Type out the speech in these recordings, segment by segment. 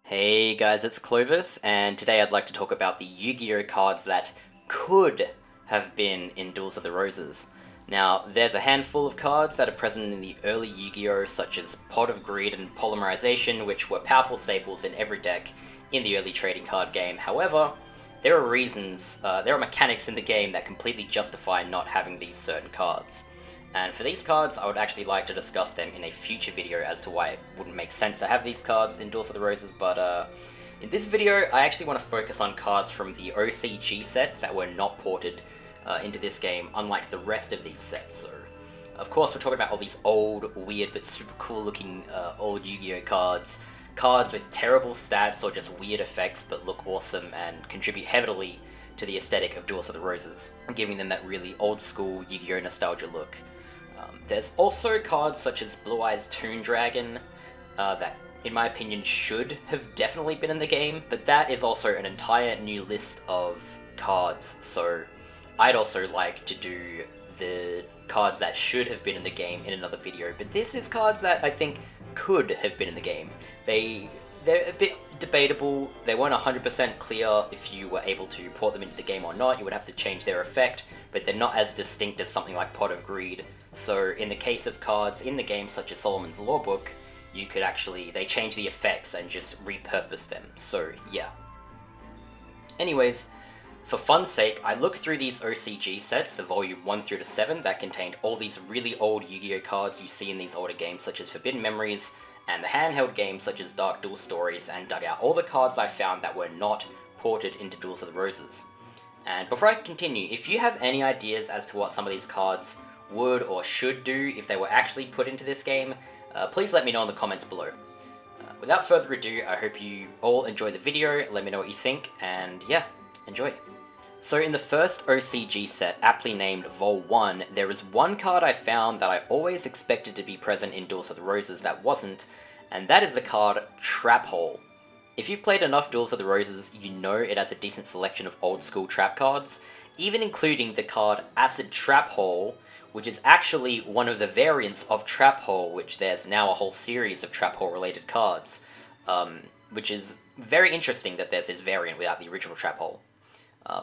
Hey guys, it's Clovis, and today I'd like to talk about the Yu-Gi-Oh cards that could have been in Duels of the Roses. Now, there's a handful of cards that are present in the early Yu-Gi-Oh, such as Pot of Greed and Polymerization, which were powerful staples in every deck in the early trading card game. However, there are mechanics in the game that completely justify not having these certain cards. And for these cards, I would actually like to discuss them in a future video as to why it wouldn't make sense to have these cards in Duels of the Roses, but in this video, I actually want to focus on cards from the OCG sets that were not ported into this game, unlike the rest of these sets. So, of course, we're talking about all these old, weird, but super cool looking old Yu-Gi-Oh cards. Cards with terrible stats or just weird effects but look awesome and contribute heavily to the aesthetic of Duels of the Roses, giving them that really old school Yu-Gi-Oh nostalgia look. There's also cards such as Blue Eyes Toon Dragon that, in my opinion, should have definitely been in the game, but that is also an entire new list of cards, so I'd also like to do the cards that should have been in the game in another video, but this is cards that I think could have been in the game. They're a bit debatable. They weren't 100% clear if you were able to port them into the game or not. You would have to change their effect, but they're not as distinct as something like Pot of Greed. So in the case of cards in the game such as Solomon's Lawbook, they change the effects and just repurpose them. So yeah. Anyways, for fun's sake, I looked through these OCG sets, the volume 1 through to 7, that contained all these really old Yu-Gi-Oh cards you see in these older games such as Forbidden Memories, and the handheld games such as Dark Duel Stories, and dug out all the cards I found that were not ported into Duels of the Roses. And before I continue, if you have any ideas as to what some of these cards would or should do if they were actually put into this game, please let me know in the comments below. Without further ado, I hope you all enjoy the video, let me know what you think, and yeah, enjoy. So in the first OCG set, aptly named Vol 1, there is one card I found that I always expected to be present in Duels of the Roses that wasn't, and that is the card Trap Hole. If you've played enough Duels of the Roses, you know it has a decent selection of old school trap cards, even including the card Acid Trap Hole, which is actually one of the variants of Trap Hole, which there's now a whole series of Trap Hole related cards, which is very interesting that there's this variant without the original Trap Hole.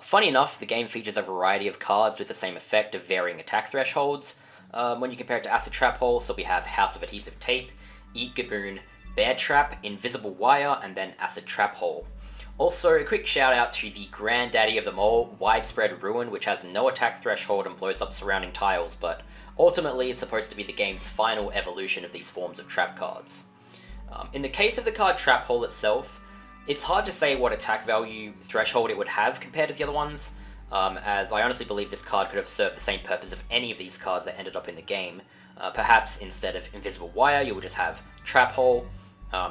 Funny enough, the game features a variety of cards with the same effect of varying attack thresholds when you compare it to Acid Trap Hole. So we have House of Adhesive Tape, Eat Gaboon, Bear Trap, Invisible Wire, and then Acid Trap Hole. Also, a quick shout out to the granddaddy of them all, Widespread Ruin, which has no attack threshold and blows up surrounding tiles, but ultimately is supposed to be the game's final evolution of these forms of trap cards. In the case of the card Trap Hole itself, it's hard to say what attack value threshold it would have compared to the other ones, as I honestly believe this card could have served the same purpose of any of these cards that ended up in the game. Perhaps instead of Invisible Wire, you would just have Trap Hole.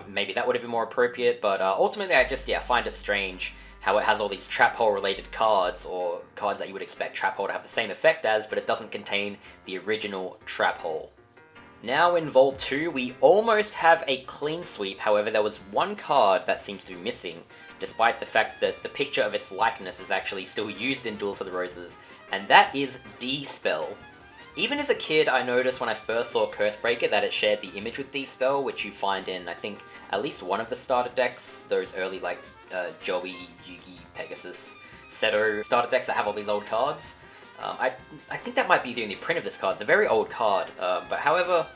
Maybe that would have been more appropriate, but ultimately I just find it strange how it has all these Trap Hole related cards, or cards that you would expect Trap Hole to have the same effect as, but it doesn't contain the original Trap Hole. Now in Vol 2, we almost have a clean sweep, however there was one card that seems to be missing, despite the fact that the picture of its likeness is actually still used in Duels of the Roses, and that is D-Spell. Even as a kid, I noticed when I first saw Cursebreaker that it shared the image with D-Spell, which you find in, I think, at least one of the starter decks, those early, like, Joey, Yugi, Pegasus, Seto starter decks that have all these old cards. I think that might be the only print of this card. It's a very old card, but however,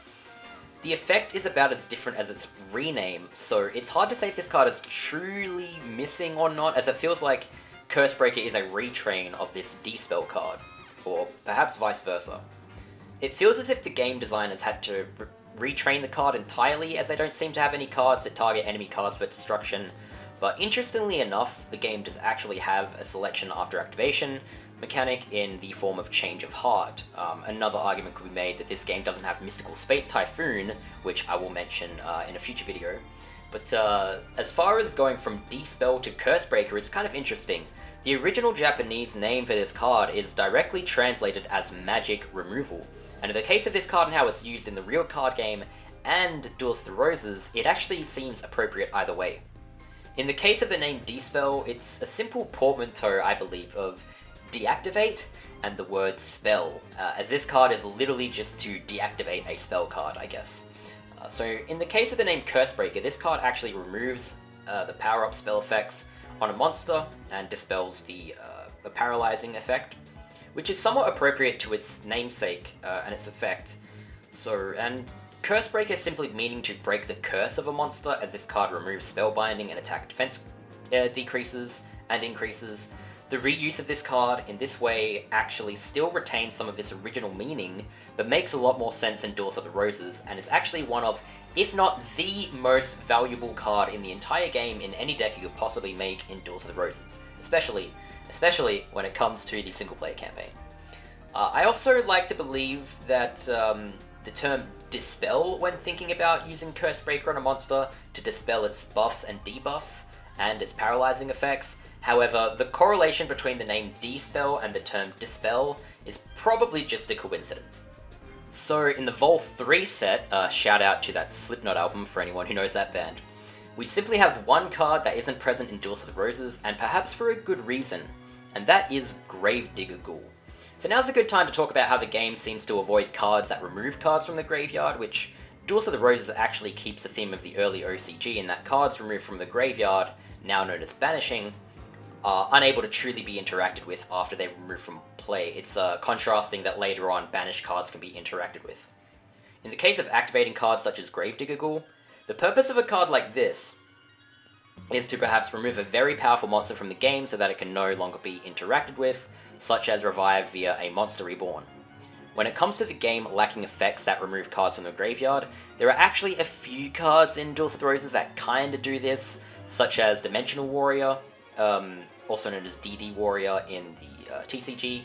the effect is about as different as its rename, so it's hard to say if this card is truly missing or not, as it feels like Cursebreaker is a retrain of this D-Spell card, or perhaps vice versa. It feels as if the game designers had to retrain the card entirely, as they don't seem to have any cards that target enemy cards for destruction, but interestingly enough, the game does actually have a selection after activation mechanic in the form of Change of Heart. Another argument could be made that this game doesn't have Mystical Space Typhoon, which I will mention in a future video. But as far as going from D-Spell to Cursebreaker, it's kind of interesting. The original Japanese name for this card is directly translated as Magic Removal, and in the case of this card and how it's used in the real card game and Duels of the Roses, it actually seems appropriate either way. In the case of the name D-Spell, it's a simple portmanteau, I believe, of deactivate and the word spell, as this card is literally just to deactivate a spell card, I guess. So in the case of the name Cursebreaker, this card actually removes the power-up spell effects on a monster and dispels the paralyzing effect, which is somewhat appropriate to its namesake and its effect. And Curse Break is simply meaning to break the curse of a monster, as this card removes spellbinding and attack defense decreases and increases. The reuse of this card in this way actually still retains some of this original meaning, but makes a lot more sense in Duels of the Roses, and is actually one of, if not the most valuable card in the entire game in any deck you could possibly make in Duels of the Roses, especially when it comes to the single-player campaign. I also like to believe that the term Dispel, when thinking about using Curse Breaker on a monster to dispel its buffs and debuffs and its paralyzing effects. However, the correlation between the name Dispel and the term Dispel is probably just a coincidence. So in the Vol 3 set, shout out to that Slipknot album for anyone who knows that band, we simply have one card that isn't present in Duels of the Roses, and perhaps for a good reason, and that is Gravedigger Ghoul. So now's a good time to talk about how the game seems to avoid cards that remove cards from the graveyard, which Duels of the Roses actually keeps the theme of the early OCG in that cards removed from the graveyard, now known as banishing, are unable to truly be interacted with after they're removed from play. It's contrasting that later on banished cards can be interacted with. In the case of activating cards such as Gravedigger Ghoul, the purpose of a card like this is to perhaps remove a very powerful monster from the game so that it can no longer be interacted with, such as revived via a Monster Reborn. When it comes to the game lacking effects that remove cards from the graveyard, there are actually a few cards in Duels of the Roses that kinda do this, such as Dimensional Warrior, also known as DD Warrior in the TCG.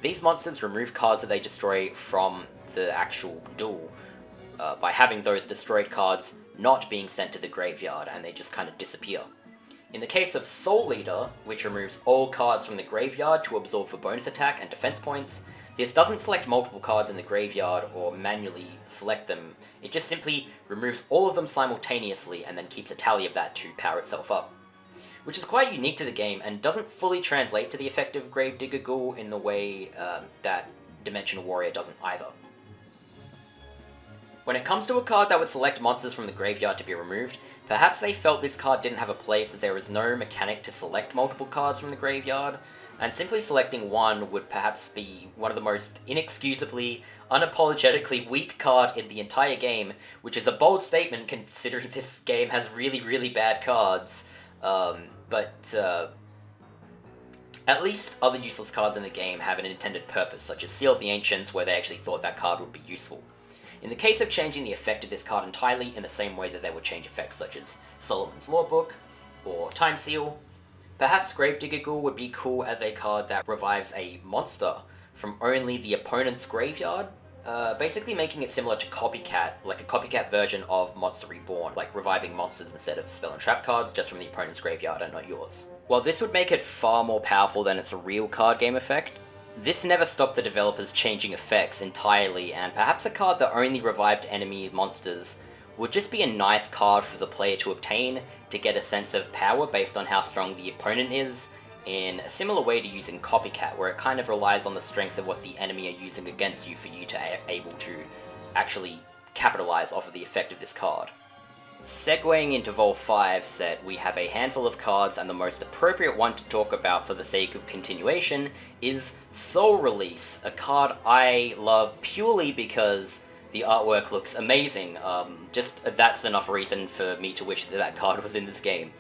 These monsters remove cards that they destroy from the actual duel, by having those destroyed cards not being sent to the graveyard, and they just kind of disappear. In the case of Soul Eater, which removes all cards from the graveyard to absorb for bonus attack and defense points, this doesn't select multiple cards in the graveyard or manually select them, it just simply removes all of them simultaneously and then keeps a tally of that to power itself up. Which is quite unique to the game and doesn't fully translate to the effect of Gravedigger Ghoul in the way that Dimensional Warrior doesn't either. When it comes to a card that would select monsters from the graveyard to be removed, perhaps they felt this card didn't have a place as there was no mechanic to select multiple cards from the graveyard, and simply selecting one would perhaps be one of the most inexcusably, unapologetically weak card in the entire game, which is a bold statement considering this game has really, really bad cards. But at least other useless cards in the game have an intended purpose, such as Seal of the Ancients, where they actually thought that card would be useful. In the case of changing the effect of this card entirely in the same way that they would change effects such as Solomon's Lawbook or Time Seal, perhaps Gravedigger Ghoul would be cool as a card that revives a monster from only the opponent's graveyard, basically making it similar to Copycat, like a copycat version of Monster Reborn, like reviving monsters instead of spell and trap cards just from the opponent's graveyard and not yours. While this would make it far more powerful than its real card game effect, this never stopped the developers changing effects entirely, and perhaps a card that only revived enemy monsters would just be a nice card for the player to obtain to get a sense of power based on how strong the opponent is, in a similar way to using Copycat, where it kind of relies on the strength of what the enemy are using against you for you to be able to actually capitalize off of the effect of this card. Segueing into Vol 5 set, we have a handful of cards, and the most appropriate one to talk about for the sake of continuation is Soul Release, a card I love purely because the artwork looks amazing. Just that's enough reason for me to wish that card was in this game.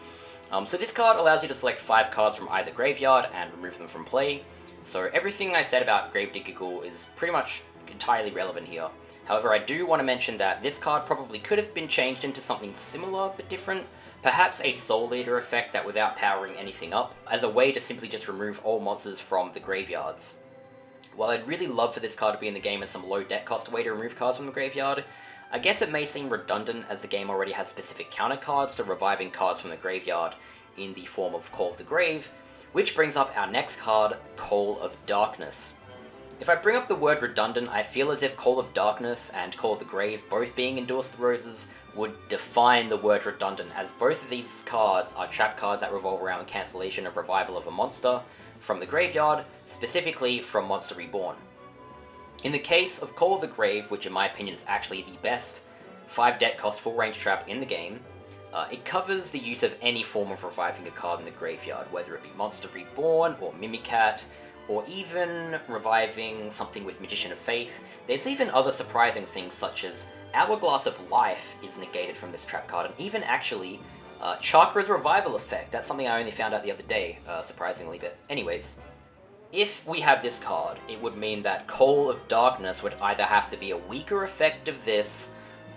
So this card allows you to select 5 cards from either graveyard and remove them from play, so everything I said about Gravedigger Ghoul is pretty much entirely relevant here. However, I do want to mention that this card probably could have been changed into something similar but different, perhaps a Soul Eater effect that without powering anything up, as a way to simply just remove all monsters from the graveyards. While I'd really love for this card to be in the game as some low deck cost way to remove cards from the graveyard, I guess it may seem redundant as the game already has specific counter cards to reviving cards from the graveyard in the form of Call of the Grave, which brings up our next card, Call of Darkness. If I bring up the word redundant, I feel as if Call of Darkness and Call of the Grave both being in Duels of the Roses would define the word redundant, as both of these cards are trap cards that revolve around cancellation of revival of a monster from the graveyard, specifically from Monster Reborn. In the case of Call of the Grave, which in my opinion is actually the best 5 deck cost full range trap in the game, It covers the use of any form of reviving a card in the graveyard, whether it be Monster Reborn, or Mimicat, or even reviving something with Magician of Faith. There's even other surprising things such as Hourglass of Life is negated from this trap card, and even actually Chakra's Revival Effect. That's something I only found out the other day, surprisingly, but anyways. If we have this card, it would mean that Call of Darkness would either have to be a weaker effect of this,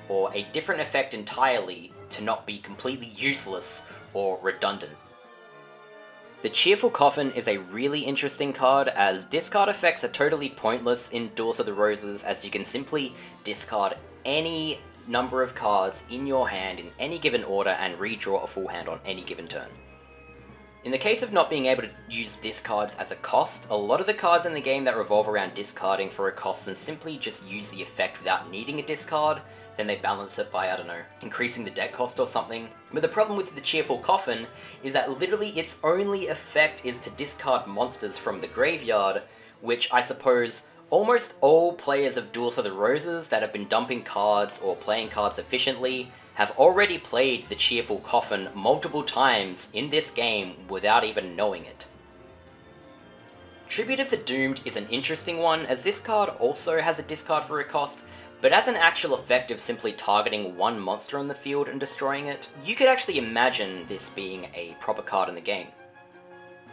or a different effect entirely to not be completely useless or redundant. The Cheerful Coffin is a really interesting card, as discard effects are totally pointless in Duels of the Roses, as you can simply discard any number of cards in your hand in any given order and redraw a full hand on any given turn. In the case of not being able to use discards as a cost, a lot of the cards in the game that revolve around discarding for a cost and simply just use the effect without needing a discard, then they balance it by, I don't know, increasing the deck cost or something. But the problem with the Cheerful Coffin is that literally its only effect is to discard monsters from the graveyard, which I suppose almost all players of Duels of the Roses that have been dumping cards or playing cards efficiently have already played the Cheerful Coffin multiple times in this game without even knowing it. Tribute of the Doomed is an interesting one, as this card also has a discard for a cost, but as an actual effect of simply targeting one monster on the field and destroying it, you could actually imagine this being a proper card in the game.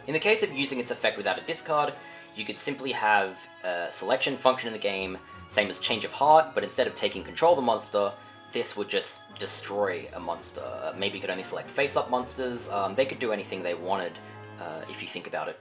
In the case of using its effect without a discard, you could simply have a selection function in the game, same as Change of Heart, but instead of taking control of the monster, this would just destroy a monster. Maybe you could only select face-up monsters. They could do anything they wanted, if you think about it.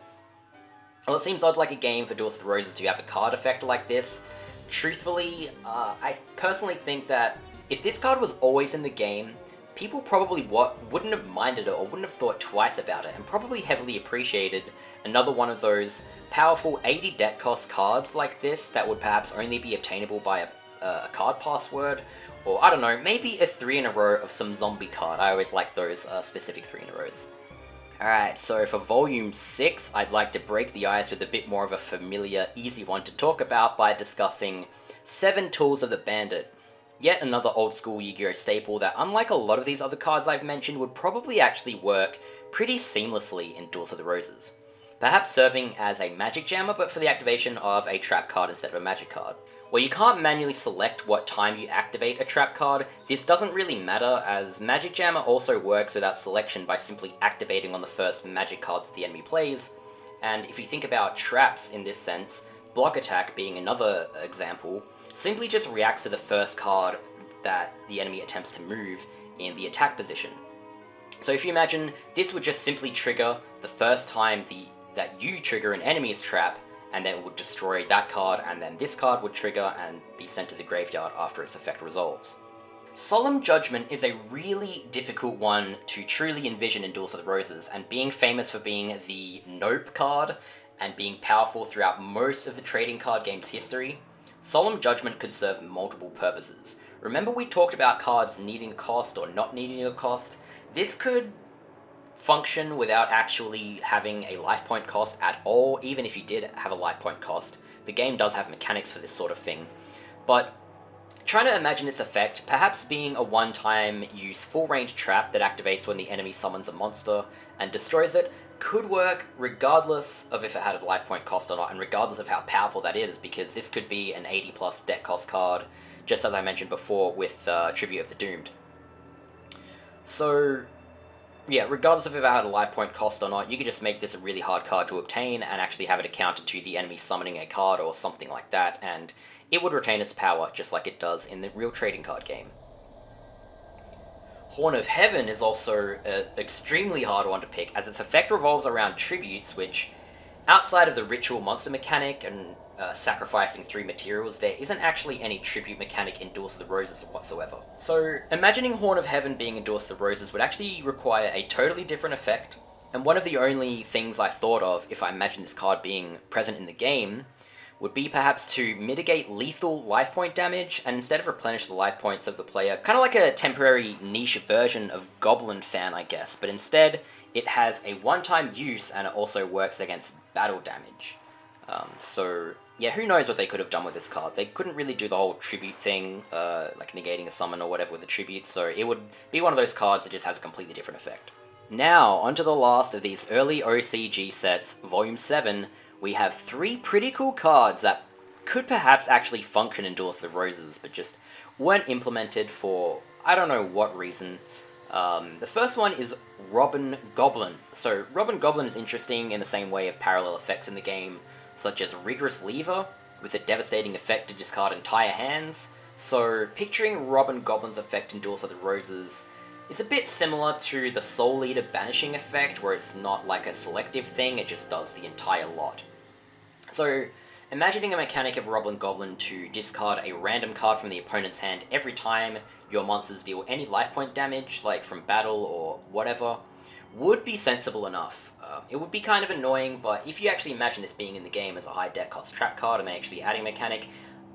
Well, it seems odd like a game for Duels of the Roses to have a card effect like this. Truthfully, I personally think that if this card was always in the game, people probably wouldn't have minded it or wouldn't have thought twice about it, and probably heavily appreciated another one of those powerful 80 deck cost cards like this that would perhaps only be obtainable by a card password, or I don't know, maybe a 3 in a row of some zombie card. I always like those specific 3 in a rows. Alright, so for Volume 6, I'd like to break the ice with a bit more of a familiar, easy one to talk about by discussing 7 Tools of the Bandit. Yet another old school Yu-Gi-Oh! Staple that, unlike a lot of these other cards I've mentioned, would probably actually work pretty seamlessly in Duels of the Roses. Perhaps serving as a magic jammer, but for the activation of a trap card instead of a magic card. Where you can't manually select what time you activate a trap card, this doesn't really matter, as Magic Jammer also works without selection by simply activating on the first magic card that the enemy plays. And if you think about traps in this sense, Block Attack being another example, simply just reacts to the first card that the enemy attempts to move in the attack position. So if you imagine, this would just simply trigger the first time that you trigger an enemy's trap, and then it would destroy that card, and then this card would trigger and be sent to the graveyard after its effect resolves. Solemn Judgment is a really difficult one to truly envision in Duels of the Roses, and being famous for being the Nope card, and being powerful throughout most of the trading card game's history, Solemn Judgment could serve multiple purposes. Remember we talked about cards needing a cost or not needing a cost? This could function without actually having a life point cost at all, even if you did have a life point cost. The game does have mechanics for this sort of thing, but trying to imagine its effect, perhaps being a one-time use full-range trap that activates when the enemy summons a monster and destroys it, could work regardless of if it had a life point cost or not, and regardless of how powerful that is, because this could be an 80 plus deck cost card, just as I mentioned before with Tribute of the Doomed. So yeah, regardless of if it had a life point cost or not, you could just make this a really hard card to obtain and actually have it accounted to the enemy summoning a card or something like that, and it would retain its power just like it does in the real trading card game. Horn of Heaven is also an extremely hard one to pick, as its effect revolves around tributes, which, outside of the ritual monster mechanic and sacrificing 3 materials, there isn't actually any tribute mechanic in Duels of the Roses whatsoever. So, imagining Horn of Heaven being in Duels of the Roses would actually require a totally different effect, and one of the only things I thought of if I imagined this card being present in the game would be perhaps to mitigate lethal life point damage, and instead of replenish the life points of the player, kind of like a temporary niche version of Goblin Fan, I guess, but instead it has a one-time use and it also works against battle damage. So yeah, who knows what they could have done with this card. They couldn't really do the whole tribute thing, like negating a summon or whatever with a tribute, so it would be one of those cards that just has a completely different effect. Now, onto the last of these early OCG sets, Volume 7, we have 3 pretty cool cards that could perhaps actually function in Duelists of the Roses, but just weren't implemented for I don't know what reason. The first one is Robin Goblin. So Robin Goblin is interesting in the same way of parallel effects in the game, such as Rigorous Lever, with a devastating effect to discard entire hands. So picturing Robin Goblin's effect in Duels of the Roses is a bit similar to the Soul Eater banishing effect, where it's not like a selective thing, it just does the entire lot. So imagining a mechanic of Robin Goblin to discard a random card from the opponent's hand every time your monsters deal any life point damage, like from battle or whatever, would be sensible enough. It would be kind of annoying, but if you actually imagine this being in the game as a high deck cost trap card and actually adding mechanic,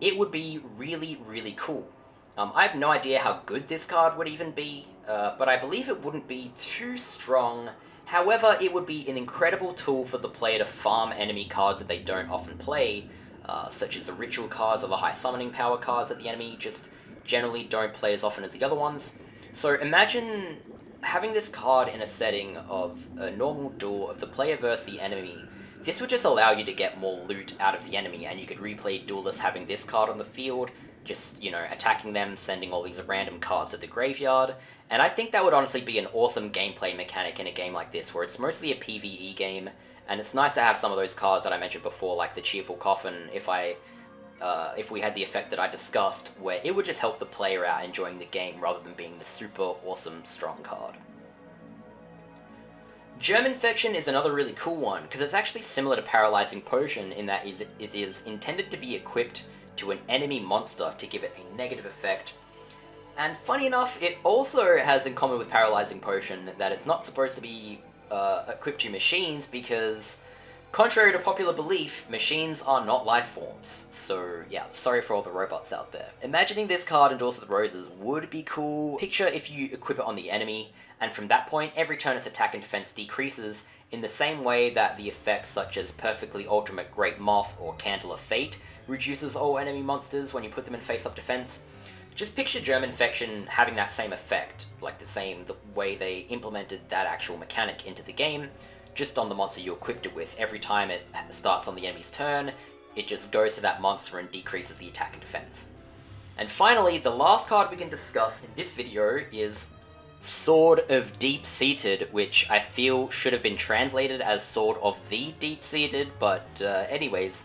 it would be really, really cool. I have no idea how good this card would even be, but I believe it wouldn't be too strong. However, it would be an incredible tool for the player to farm enemy cards that they don't often play, such as the ritual cards or the high summoning power cards that the enemy just generally don't play as often as the other ones. So imagine having this card in a setting of a normal duel of the player versus the enemy. This would just allow you to get more loot out of the enemy, and you could replay Duelists having this card on the field, just, attacking them, sending all these random cards to the graveyard, and I think that would honestly be an awesome gameplay mechanic in a game like this, where it's mostly a PvE game, and it's nice to have some of those cards that I mentioned before, like the Cheerful Coffin, if we had the effect that I discussed, where it would just help the player out enjoying the game rather than being the super awesome strong card. Germ Infection is another really cool one, because it's actually similar to Paralyzing Potion in that it is intended to be equipped to an enemy monster to give it a negative effect. And funny enough, it also has in common with Paralyzing Potion that it's not supposed to be equipped to machines, because contrary to popular belief, machines are not life forms. So yeah, sorry for all the robots out there. Imagining this card in Duels of the Roses would be cool. Picture if you equip it on the enemy, and from that point, every turn its attack and defense decreases in the same way that the effects such as Perfectly Ultimate Great Moth or Candle of Fate reduces all enemy monsters when you put them in face-up defense. Just picture Germ Infection having that same effect, like the way they implemented that actual mechanic into the game, just on the monster you equipped it with. Every time it starts on the enemy's turn, it just goes to that monster and decreases the attack and defense. And finally, the last card we can discuss in this video is Sword of Deep-Seated, which I feel should have been translated as Sword of the Deep-Seated, but anyways,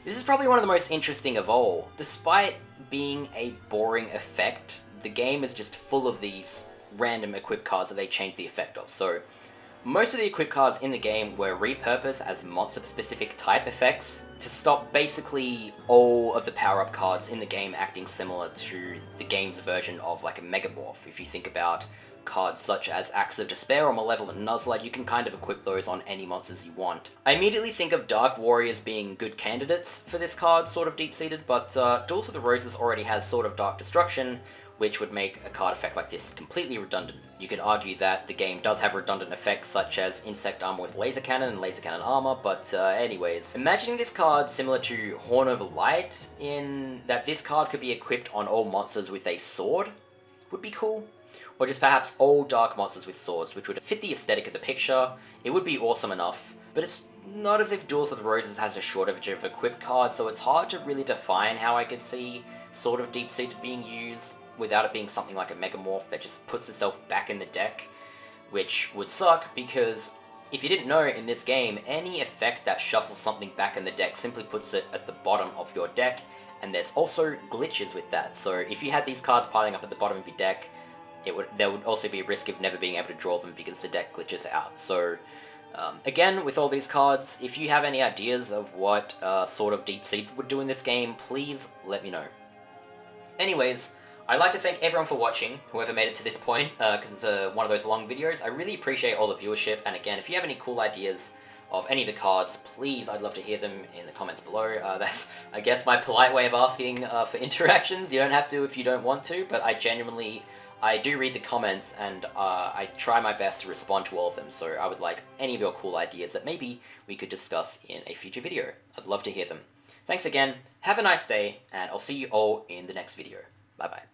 this is probably one of the most interesting of all. Despite being a boring effect, the game is just full of these random equip cards that they change the effect of. So most of the equip cards in the game were repurposed as monster-specific type effects to stop basically all of the power-up cards in the game acting similar to the game's version of like a Megamorph. If you think about cards such as Axe of Despair or Malevolent Nuzzler, you can kind of equip those on any monsters you want. I immediately think of Dark Warriors being good candidates for this card, Sword of Deep-Seated, but Duels of the Roses already has Sword of Dark Destruction, which would make a card effect like this completely redundant. You could argue that the game does have redundant effects such as Insect Armor with Laser Cannon and Laser Cannon Armor, but anyways. Imagining this card similar to Horn of Light, in that this card could be equipped on all monsters with a sword, would be cool. Or just perhaps all dark monsters with swords, which would fit the aesthetic of the picture. It would be awesome enough, but it's not as if Duels of the Roses has a shortage of equipped cards, so it's hard to really define how I could see Sword of Deep-Seated being used without it being something like a Megamorph that just puts itself back in the deck, which would suck because if you didn't know, in this game, any effect that shuffles something back in the deck simply puts it at the bottom of your deck, and there's also glitches with that. So if you had these cards piling up at the bottom of your deck, there would also be a risk of never being able to draw them because the deck glitches out. So again, with all these cards, if you have any ideas of what Sword of Deep-Seated would do in this game, please let me know. Anyways, I'd like to thank everyone for watching, whoever made it to this point, because it's one of those long videos. I really appreciate all the viewership, and again, if you have any cool ideas of any of the cards, please, I'd love to hear them in the comments below. That's, I guess, my polite way of asking for interactions. You don't have to if you don't want to, but I do read the comments, and I try my best to respond to all of them, so I would like any of your cool ideas that maybe we could discuss in a future video. I'd love to hear them. Thanks again, have a nice day, and I'll see you all in the next video. Bye bye.